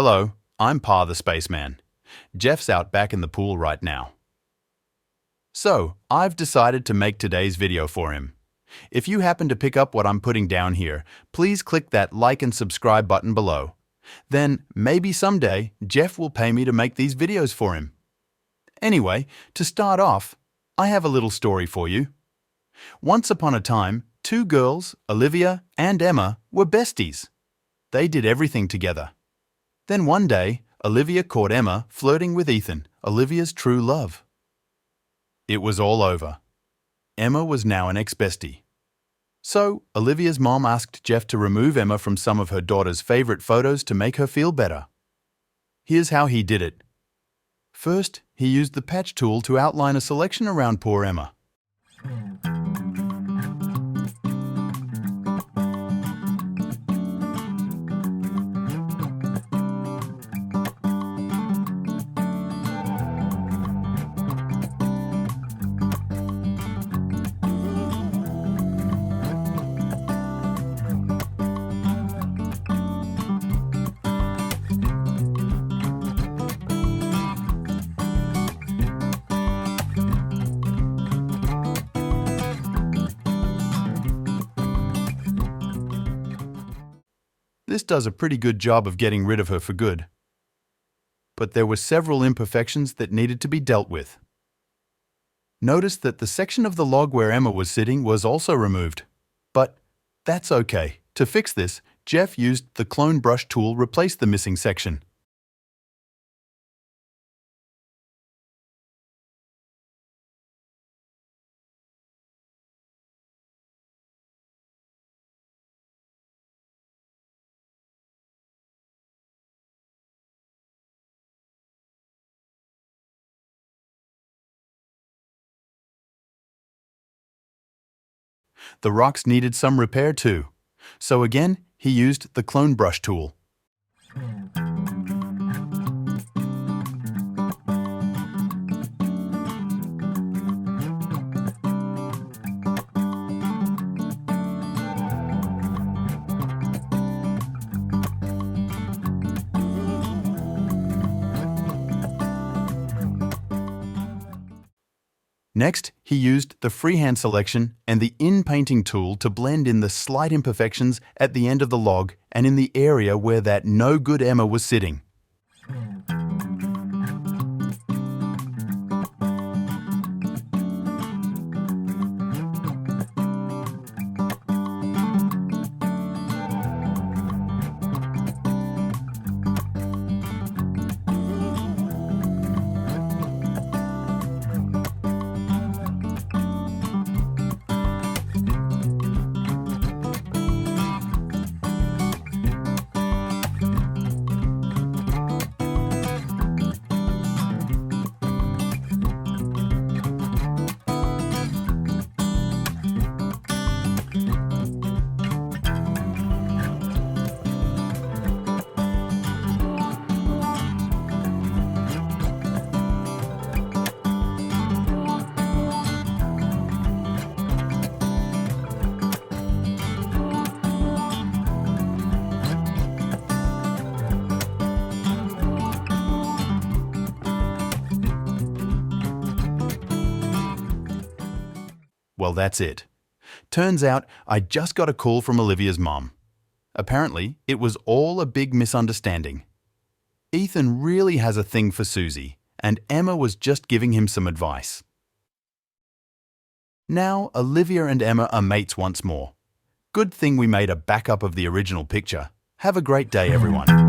Hello, I'm Pa the Spaceman. Jeff's out back in the pool right now. So, I've decided to make today's video for him. If you happen to pick up what I'm putting down here, please click that like and subscribe button below. Then, maybe someday, Jeff will pay me to make these videos for him. Anyway, to start off, I have a little story for you. Once upon a time, two girls, Olivia and Emma, were besties. They did everything together. Then one day, Olivia caught Emma flirting with Ethan, Olivia's true love. It was all over. Emma was now an ex-bestie. So, Olivia's mom asked Jeff to remove Emma from some of her daughter's favorite photos to make her feel better. Here's how he did it. First, he used the patch tool to outline a selection around poor Emma. This does a pretty good job of getting rid of her for good. But there were several imperfections that needed to be dealt with. Notice that the section of the log where Emma was sitting was also removed. But that's okay. To fix this, Jeff used the clone brush tool to replace the missing section. The rocks needed some repair too. So again, he used the clone brush tool. Next, he used the freehand selection and the in-painting tool to blend in the slight imperfections at the end of the log and in the area where that no-good Emma was sitting. Well, that's it. Turns out I just got a call from Olivia's mom. Apparently, it was all a big misunderstanding. Ethan really has a thing for Susie, and Emma was just giving him some advice. Now, Olivia and Emma are mates once more. Good thing we made a backup of the original picture. Have a great day, everyone.